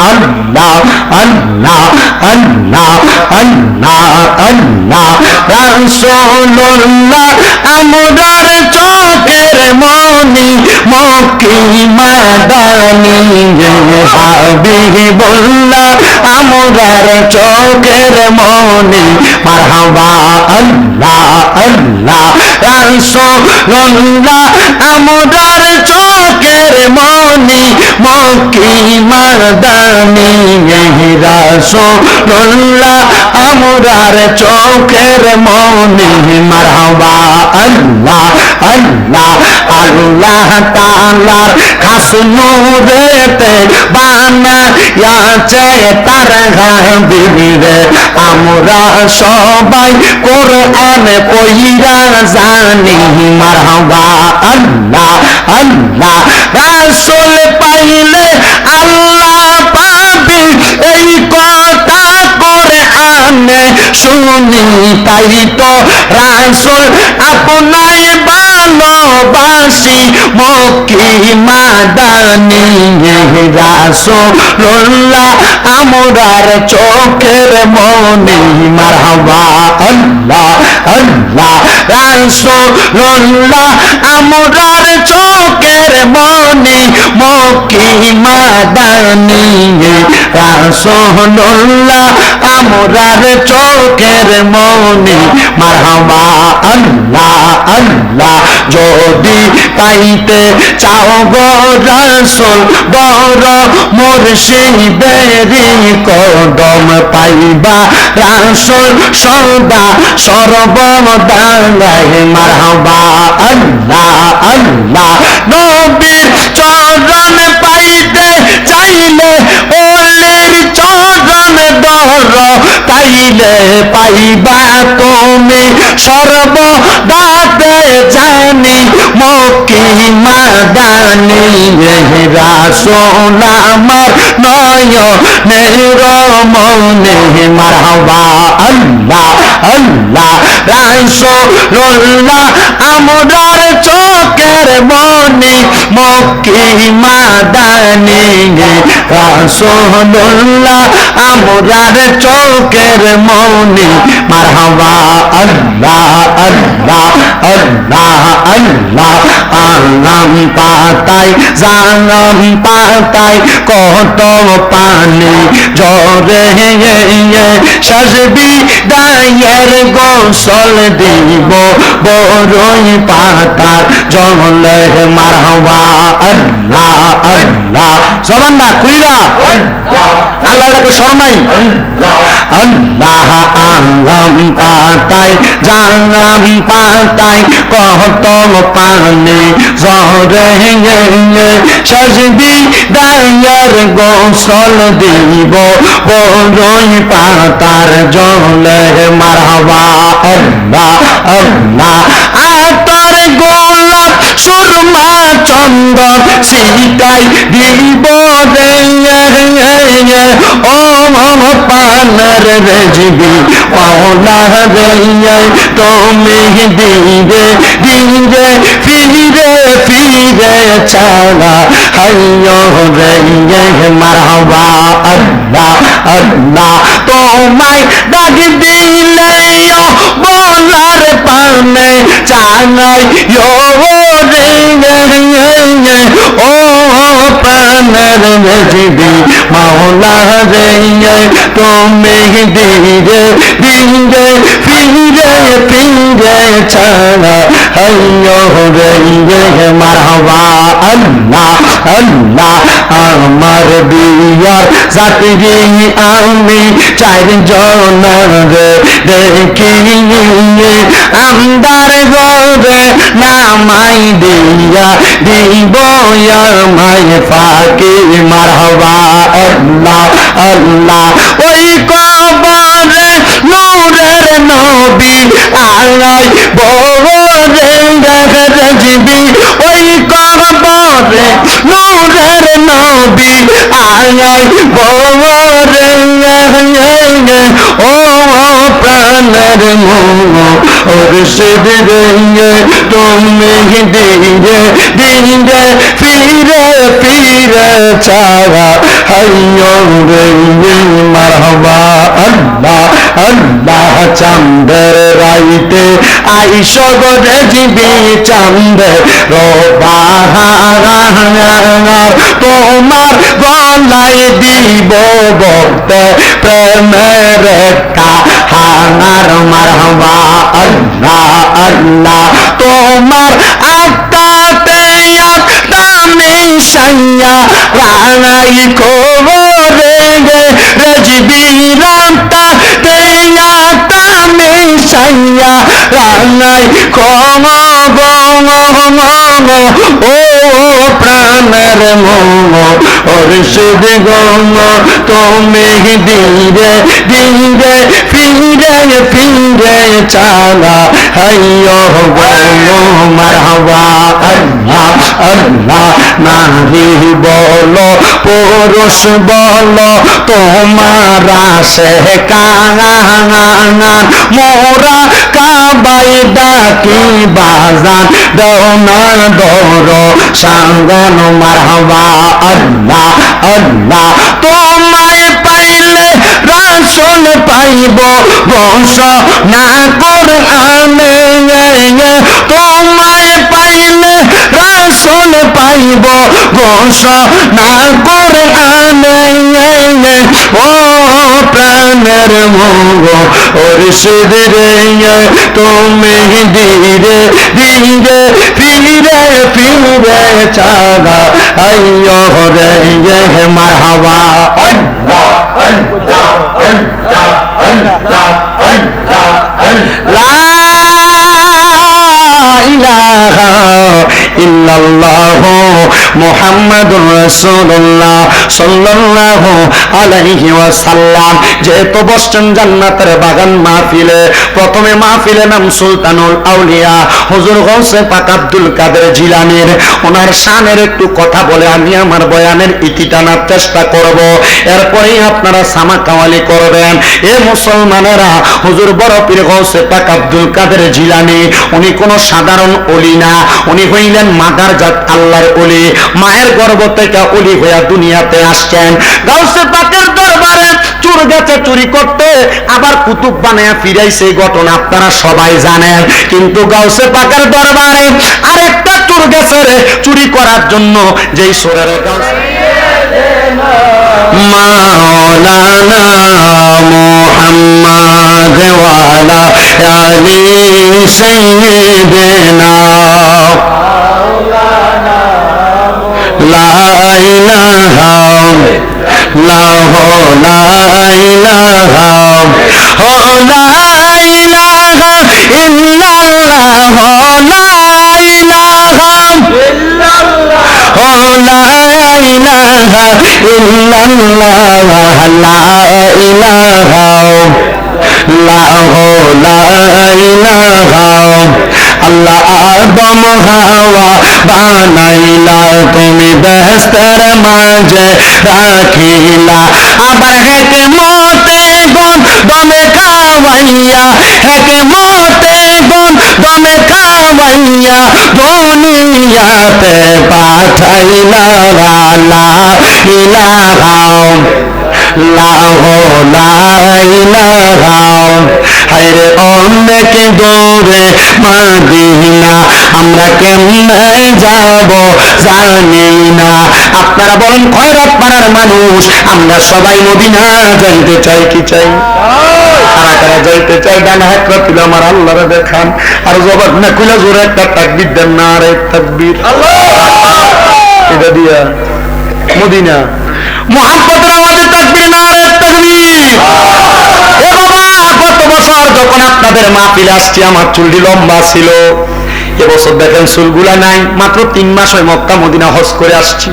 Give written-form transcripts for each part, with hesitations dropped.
আল্লাহ আল্লাহ আল্লাহ আল্লাহ আল্লাহ রাসূলুল্লাহ আমরার চোখের মনি মক্কি মাদানী হাবিবুল্লাহ আমরার চোখের মনি মারহাবা আল্লাহ আল্লাহ রাসূলুল্লাহ আমরার চোখের মনি মক্কি মাদানী রাসূলুল্লাহ আমরার চোখের মনি মারহাবা আল্লাহ আল্লাহ আল্লাহ তাআলার খাস নূরেতে বানায়াছে তার হাবিবে আমরা সবাই কোরআন পড়িয়া জানি মারহাবা আল্লাহ আল্লাহ রাসূল পাইলে আল্লাহ পাবি এই কথা কোরআনে শুনি তাই তো রাসূল আপনায় ভালোবাসি মক্কি মাদানী রাসূলুল্লাহ আমরার চোখের মনি মারহাবা আল্লাহ আল্লাহ রাসূলুল্লাহ আমরার চোখের মনি মক্কি মাদানী রাসূলুল্লাহ আমরার চোখের মনি মারহাবা আল্লাহ আল্লাহ যদি পাইতে চাও গো রাসূল বড় মুর্শিদেরই কদম পাইবা রাসূল সদা সর্বদাই মারহাবা আল্লাহ আল্লাহ নবীর চরণ পাইতে চাইলে ওলির চরণ ধর তাইলে পাইবা তুমি সর্বদাতে জানি মক্কি মাদানী রাসূল আমার নয়নের মনে মারহাবা আল্লাহ আল্লাহ রাসূলুল্লাহ আমরার চোখের মনি মক্কি মাদানী রাসূলুল্লাহ আমরার চোখের মনি মারহাবা আল্লাহ আল্লাহ আল্লাহ আল্লাহ আলাম পাতায় জানাম পাতায় কত পানি জরে সাজবি দায়ের গোসল দিব বড়ই পাতার জলে মারহাবা আল্লাহ আল্লাহ জবান না খুইরা আল্লাহকে শরমাই আল্লাহ আলাম পাতায় জানাম পাতায় কত পানি জরে সাজবি দায়ের গোসল দিব বড়ই পাতার জলে মারহাবা আল্লাহ আল্লাহ আতর গোলাপ সুরমা চন্দন সিটাই দিব রে ও পানার রেজবি পাওলা রে তুমি দিবে দিবে ফিরে ফিরে ছাড়া হাইয়ো রে মারহাবা আল্লাহ আল্লাহ তোমায় ডাক দিলে বলার পানে চানাই রে ও পানার রেজবি মাওলা রে তুমি দিবে দিবে ফিরে ফিরে ছাড়া হাইয়ো রে মারহাবা আল্লাহ আল্লাহ আমার বিয়ার যাত্রী আমি চারজন দেখি আমদার ঘরে নামাই দিয়া দিব আমায় ফাঁকি মারহাবা আল্লাহ আল্লাহ ওই কবরে নূরের নবী আলাই বরে দেখবি ওই কবরে নূরের নবী আলাই বরে ও প্রাণের মুর্শিদ রে তুমি দিরে দিরে ফিরে ফিরে ছাড়া হাইয়ো রে মারহাবা আল্লাহ আল্লাহ চাঁদের রাইতে আইসো গো রেজিবি চাঁদের রোবাহার তোমার গলায় দিব বক্তে প্রেমের কাহার মারহাবা আল্লাহ আল্লাহ তোমার আত্মাতে আত্মামি সাইয়া রাঙাই খবরে রেজিবি রান্তা তেয়া তামি সাইয়া রাঙাই খম ও প্রাণের মম অর্ষদ গম তুমি ধীরে ধীরে ফিরে ফিরে চালা হাইয়ো গম মারহাবা আল্লাহ আল্লাহ নারী বলো পুরুষ বলো তোমার আসে কাঙান মোরা কাবাই ডাকি বাজান দৌনা দৌর সাঙ্গন মারহাবা আল্লাহ আল্লাহ তোমায় পাইলে রাসূল পাইব বংশ না কোরআনে তোমায় পাইলে রাসূল পাইব বংশ না কোরআনে ও প্রাণের মোহ অর্ষদ রে তুমি ধীরে ধীরে ফিরে ফিরে চালা আইয়ো রে মারহাবা আল্লাহ আল্লাহ আল্লাহ আল্লাহ আল্লাহ লা ইলাহা ইল্লাল্লাহু মুহাম্মাদুর রাসূলুল্লাহ সাল্লাল্লাহু আলাইহি ওয়াসাল্লাম। যেহেতু বসছেন জান্নাতের বাগান মাহফিলে, প্রথমে মাহফিলে নাম সুলতানুল আউলিয়া হুজুর গৌসে পাক আব্দুল কাদের জিলানীর, ওনার শানের একটু কথা বলে আমি আমার বয়ানের ইতি টানার চেষ্টা করব। এরপরেই আপনারা সামা কাওয়ালি করবেন। এ মুসলমানেরা, হুজুর বড় পীর গৌসে পাক আব্দুল কাদের জিলানী উনি কোন সাধারণ ওলি না, উনি হইলেন মাদার জাত আল্লাহর ওলি। মায়ের গর্ভ থেকে ওলি হইয়া দুনিয়াতে আসছেন। গাউসে পাকের দরবারে চোর গেছে চুরি করতে, আবার কুতুব বানায়া ফিরাইছে, ঘটনা আপনারা সবাই জানেন। কিন্তু গাউসে পাকের দরবারে আরেকটা চোর গেছে রে চুরি করার জন্য, যেই চোরের মাওলানা মুহাম্মদ ওয়ালা আলি সাইয়্যিদিনা লা ইলাহা ইল্লাল্লাহু লা ইলাহা ও লা ইলাহা ইল্লাল্লাহু লা ইলাহা ইল্লাল্লাহ ও লা ইলাহা ইল্লাল্লাহ লা ইলাহা আল্লাহ আদম হাওয়া বানাইলা, তুমি বেহেশতের মাঝে রাখিলা, আবার হেকে মতে গন দমে খাওয়াইয়া, হেকে মতে গন দমে খাওয়াইয়া দুনিয়াতে পাঠাইলা। লা ইলাহা হায়রে অনেক দূরে মদিনা, আমরা কেমনে যাব জানি না। আপনারা বলেন খয়রাত পাড়ার মানুষ, আমরা সবাই মদিনা যাইতে চাই কি চাই? কারা কারা যাইতে চাই? ডান হাত রাখিলে আমার আল্লাহরে দেখান, আর জবাব না খুলে জোরে একটা তাকবীর দেন না, আর এক তাকবীর এটা দিয়া মদিনা মুহাম্মদের আওয়াজে তাকবীর না, আর এক তাকবীর। ও বাবা, গত বছর যখন আপনাদের মাহফিলে আসছি আমার চুলটি লম্বা ছিল, এবছর দেখেন চুলগুলা নাই। মাত্র 3 মাস হয় মক্কা মদিনা হজ করে আসছি।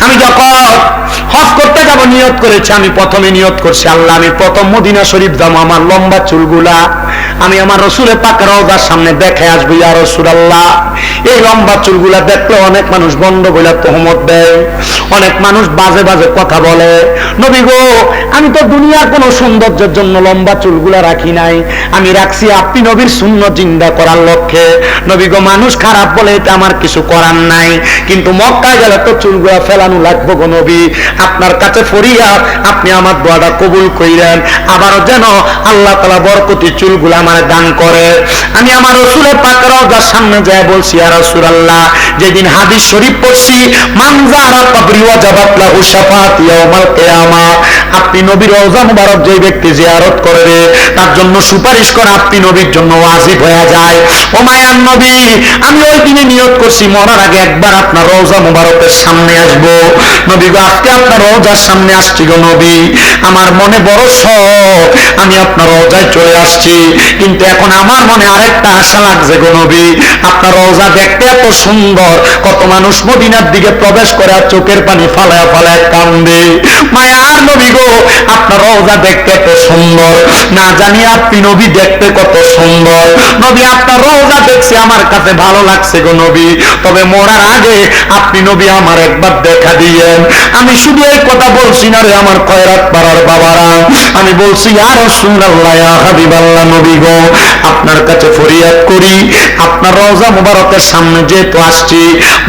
আমি যখন হজ করতে যাব নিয়ত করেছি, আমি প্রথমে নিয়ত করছি আল্লাহ আমি প্রথম মদিনা শরীফ যাবো, আমার লম্বা চুলগুলা আমি আমার রসুলের পাকের রওজার সামনে দেখে আসবো ইয়া রাসূলুল্লাহ। এই লম্বা চুলগুলা দেখলে অনেক মানুষ বন্ধ বলে তহমত দেয়, অনেক মানুষ বাজে বাজে কথা বলে। নবী গো, আমি তো দুনিয়ার কোন সৌন্দর্যের জন্য লম্বা চুলগুলা রাখি নাই, আমি রাখছি আপনি নবীর সুন্নাত জিন্দা করার লক্ষ্যে। নবী গো, মানুষ খারাপ বলে এটা আমার কিছু করার নাই, কিন্তু মক্কায় গেলে তো চুলগুলা ফেলানো লাগবে গো নবী। আপনার কাছে ফরিয়াদ, আপনি আমার দোয়াটা কবুল কইরেন, আবারও যেন আল্লাহ তাআলা বরকতি চুলগুলা আমারে দান করে। আমি আমার রাসূলের পাকের রওজার সামনে যায় বলছি ইয়া রাসূলুল্লাহ, যেদিন হাদিস শরীফ পড়ছি মান যারা কবরি ওয়াজাবাত লাহু শাফাআতি ইয়াউমাল কিয়ামা, আপনি নবীর রওজা মুবারক যে ব্যক্তি জিয়ারত করে তার জন্য সুপারিশ করা আপনি নবীর জন্য ওয়াজিব হয়ে যায়। ও মায়ার নবী, আমি ওই দিনে নিয়ত করছি মরার আগে একবার আপনার রওজা মুবারকের সামনে আসব। নবী গো, আজকে আপনার রওজার সামনে আসছি গো নবী, আমার মনে বড় শখ, আমি আপনার রওজায় চলে আসছি, কিন্তু এখন আমার মনে আরেকটা আশা লাগছে গো নবী। আপনার রওজা দেখতে এত সুন্দর, কত মানুষ মদিনার দিকে প্রবেশ করে আর চোখের পানি ফালায়া ফালায়া কান্দে। মায়ার নবী গো, আপনার রওজা দেখতে এত সুন্দর, না জানি আপনি নবী দেখতে কত সুন্দর। নবী, আপনার রওজা দেখছি আমার কাছে ভালো লাগছে গো নবী, তবে মরার আগে আপনি নবী আমার একবার দেখা দিয়েন। আমি শুধু এই কথা বলছি না রে আমার খয়রাত পাড়ার বাবারা, আমি বলছি ইয়া রাসূলুল্লাহ ইয়া হাবিবাল্লাহ, নবী গো, আপনার কাছে ফরিয়াদ করি, আপনার রওজা মুবারকের সামনে যেহেতু আসছি,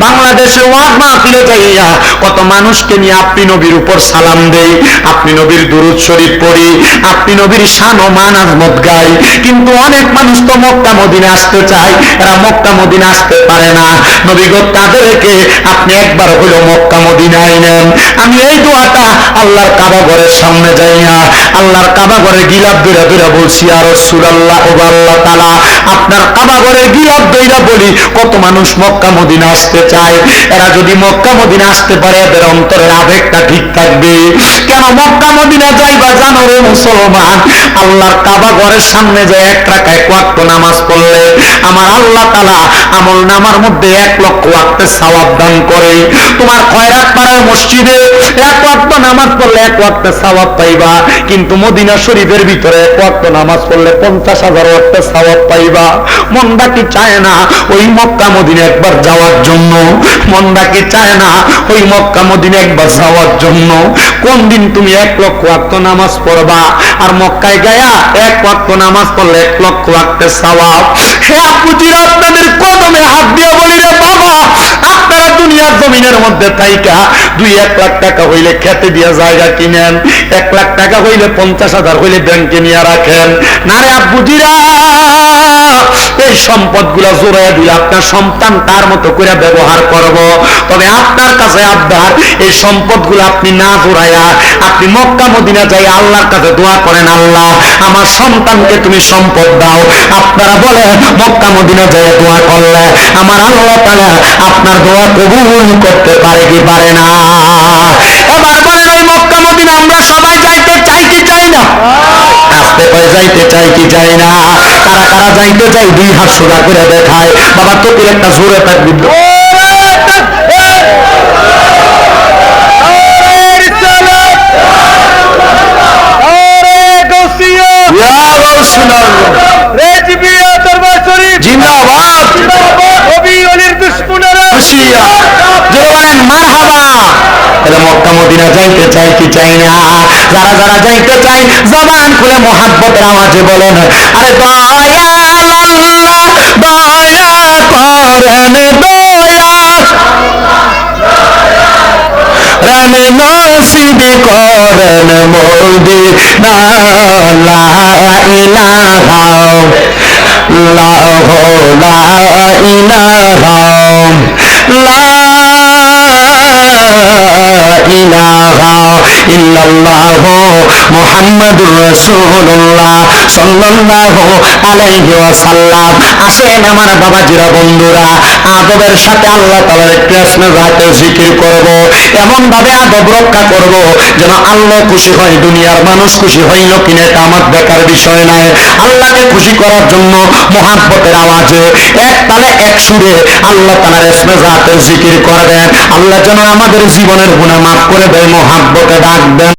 বাংলাদেশে ওয়াজ মাহফিলে যাইয়া কত মানুষকে নিয়ে আপনি নবীর উপর সালাম দেই, আপনি নবীর দুরূদ শরীফ পড়ি, আপনি নবীর শান ও মান আজমত গাই, কিন্তু অনেক মানুষ তো মক্কা মদিনা আসতে চায়, এরা মক্কা মদিনা আসতে পারে না। নবী গো, তাদেরকে আপনি একবার হলো মক্কা মদিনায় নেন। আমি এই দোয়াটা আল্লাহর কাবা ঘরের সামনে যাইয়া আল্লাহর কাবা ঘরে গিলাপ দইরা দইরা বলছি ইয়া রাসূলুল্লাহ, ও আল্লাহ তাআলা, আপনার কাবা ঘরের গিলাপ দইরা বলি কত মানুষ মক্কা মদিনা আসতে চায়, এরা যদি মক্কা মদিনা আসতে পারে এদের অন্তরের আবেগটা ঠিক থাকবে। কেন মক্কা মদিনা যাইবা জানো রে মুসলমান? আল্লাহর কাবা ঘরের সামনে যে এক রাকাত এক ওয়াক্ত নামাজ পড়লে আমার আল্লাহ তাআলা আমল নামার মধ্যে 1 লক্ষ ওয়াক্তের সওয়াব দান করে। তোমার খয়রাত পাড়ার মসজিদে 1 ওয়াক্ত নামাজ পড়লে 1 ওয়াক্তের সওয়াব পাইবা, কিন্তু মদিনা শরীফের ভিতরে 1 ওয়াক্ত নামাজ পড়লে 50,000 ওয়াক্তের সওয়াব পাইবা। মনটা কি চায় না ওই মক্কা মদিনা একবার যাওয়ার জন্য? মনটা কি চায় না ওই মক্কা মদিনা একবার যাওয়ার জন্য? কোন দিন তুমি 1 লক্ষ ওয়াক্ত নামাজ পড়বা আর মক্কায় গায়া 1 ওয়াক্ত নামাজ পড়লে 1 লক্ষ ওয়াক্তের সওয়াব। হে আপুজিরা, আপনাদের কদমে হাত দিয়ে বলি রে বাবা, আপনারা দুনিয়ার জমিনের মধ্যে থাইকা 2-1 লাখ টাকা হইলে খেতে দিয়া জায়গা কিনেন, 1 লাখ টাকা হইলে 50,000 হইলে ব্যাংকে নিয়ে রাখেন না রে আব্বুজিরা। এই সম্পদগুলা জোড়ায় দিয়ে আপনার সন্তান তার মতো করে ব্যবহার করব, তবে আপনার কাছে আবদার এই সম্পদগুলো আপনি না জোড়াইয়া আপনি মক্কা মদিনা যাই আল্লাহর কাছে দোয়া করেন, আল্লাহ আমার সন্তানকে তুমি সম্পদ দাও। আপনারা বলে মক্কা মদিনা যাই দোয়া করলে আমার আল্লাহ তাআলা আপনার দোয়া কবুল করতে পারে কি পারে না? এবার বলেন, ওই মক্কা মদিনা আমরা সবাই যাইতে চাই কি চাই না? আসতে পারে যাইতে চাই কি চাই না? কারা কারা যাইতে চাই 2 হাত সোজা করে দেখায়। বাবা তো একটা জোরে থাকবি। মক্কা মদিনা যাইতে চাই কি চাই না? যারা যারা যাইতে চাই জবান খুলে মোহাব্বতের আওয়াজে বলেন, আরে দয়া আল্লাহ দয়া করেন, দয়া রানে নসিব করেন মদিনা। লা ইলাহা ইল্লাল্লাহু লা ইলাহা ইল্লাল্লাহু মুহাম্মাদুর রাসূলুল্লাহ সাল্লাল্লাহু আলাইহি ওয়াসাল্লাম। আসেন আমার বাবাজিরা, বন্ধুরা, আদবের সাথে আল্লাহ তাআলার একটু আসলে রাতে জিকির করব, এমন ভাবে আদব রক্ষা করব যেন আল্লাহ খুশি হয়, দুনিয়ার মানুষ খুশি হইল কিনা এটা আমার দেখার বিষয় নাই। আল্লাহকে খুশি করার জন্য মুহাব্বতের আওয়াজে এক তালে এক সুরে আল্লাহ তাআলার ইসমে জাতের জিকির করবেন। আল্লাহ যেন আমাদের জীবনের গুনাহ মাফ করে দেয়, মুহাব্বতে ডাকবেন।